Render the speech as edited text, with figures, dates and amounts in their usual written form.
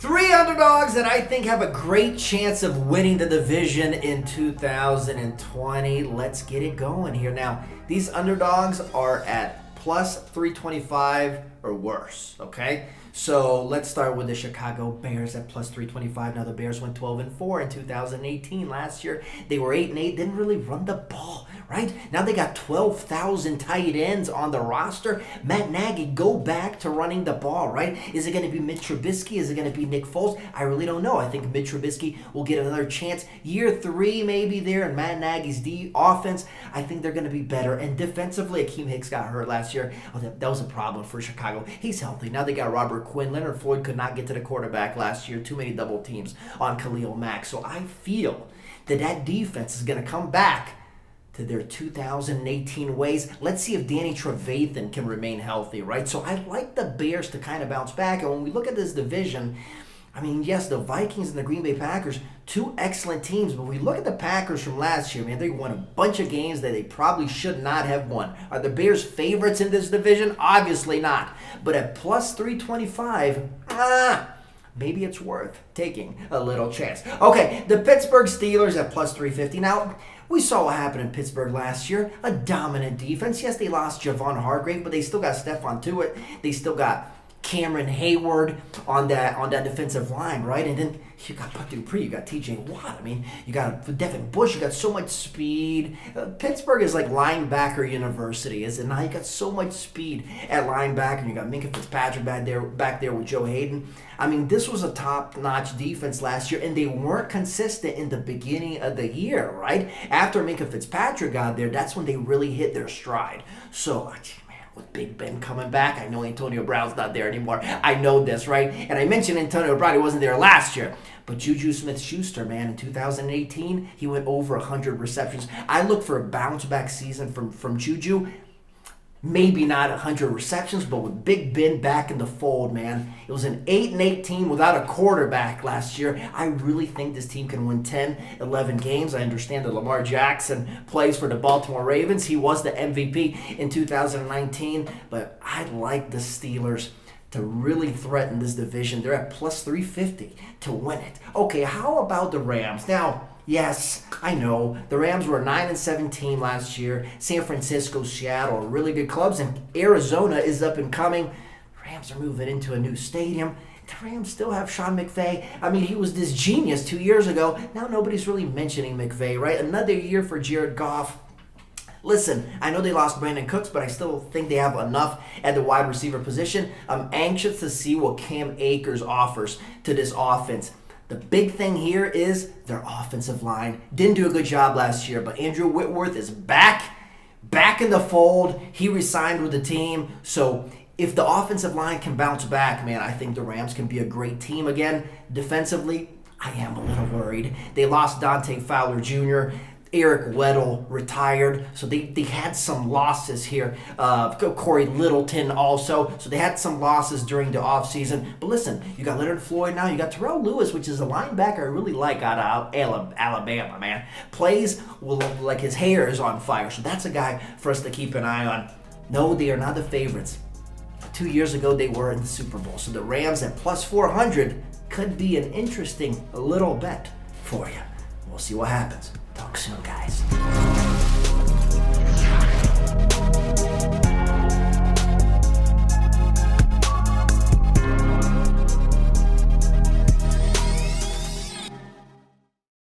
Three underdogs that I think have a great chance of winning the division in 2020. Let's get it going here. Now, these underdogs are at plus 325 or worse, okay? So let's start with the Chicago Bears at plus 325. Now, the Bears went 12-4 in 2018. Last year, they were 8-8, didn't really run the ball, right? Now they got 12,000 tight ends on the roster. Matt Nagy, go back to running the ball, right? Is it going to be Mitch Trubisky? Is it going to be Nick Foles? I really don't know. I think Mitch Trubisky will get another chance. Year 3 maybe there in Matt Nagy's offense. I think they're going to be better. And defensively, Akeem Hicks got hurt last year. Oh, that was a problem for Chicago. He's healthy. Now they got Robert Quinn. Leonard Floyd could not get to the quarterback last year. Too many double teams on Khalil Mack. So I feel that defense is going to come back to their 2018 ways. Let's see if Danny Trevathan can remain healthy, right? So I like the Bears to kind of bounce back. And when we look at this division, I mean, yes, the Vikings and the Green Bay Packers, two excellent teams. But we look at the Packers from last year, man, they won a bunch of games that they probably should not have won. Are the Bears favorites in this division? Obviously not. But at plus 325, maybe it's worth taking a little chance. Okay, the Pittsburgh Steelers at plus 350. Now, we saw what happened in Pittsburgh last year. A dominant defense. Yes, they lost Javon Hargrave, but they still got Stephon Tuitt. They still got Cameron Hayward on that defensive line, right? And then you got Bud Dupree, you got TJ Watt. I mean, you got Devin Bush, you got so much speed. Pittsburgh is like linebacker university, is it not? You got so much speed at linebacker. You got Minkah Fitzpatrick back there with Joe Hayden. I mean, this was a top-notch defense last year, and they weren't consistent in the beginning of the year, right? After Minkah Fitzpatrick got there, that's when they really hit their stride. So, with Big Ben coming back, I know Antonio Brown's not there anymore. I know this, right? And I mentioned Antonio Brown, he wasn't there last year. But Juju Smith-Schuster, man, in 2018, he went over 100 receptions. I look for a bounce-back season from Juju. Maybe not 100 receptions, but with Big Ben back in the fold, man. It was an 8-8 team without a quarterback last year. I really think this team can win 10, 11 games. I understand that Lamar Jackson plays for the Baltimore Ravens. He was the MVP in 2019, but I like the Steelers to really threaten this division. They're at plus 350 to win it. Okay, how about the Rams? Now, yes, I know. The Rams were a 9-7 team last year. San Francisco, Seattle are really good clubs, and Arizona is up and coming. Rams are moving into a new stadium. The Rams still have Sean McVay. I mean, he was this genius 2 years ago. Now nobody's really mentioning McVay, right? Another year for Jared Goff. Listen, I know they lost Brandon Cooks, but I still think they have enough at the wide receiver position. I'm anxious to see what Cam Akers offers to this offense. The big thing here is their offensive line. Didn't do a good job last year, but Andrew Whitworth is back in the fold. He re-signed with the team. So if the offensive line can bounce back, man, I think the Rams can be a great team again. Defensively, I am a little worried. They lost Dante Fowler Jr., Eric Weddle retired, so they had some losses here. Corey Littleton also, so they had some losses during the offseason. But listen, you got Leonard Floyd now, you got Terrell Lewis, which is a linebacker I really like out of Alabama, man. Plays like his hair is on fire, so that's a guy for us to keep an eye on. No, they are not the favorites. 2 years ago, they were in the Super Bowl, so the Rams at plus 400 could be an interesting little bet for you. We'll see what happens. Talk soon, guys.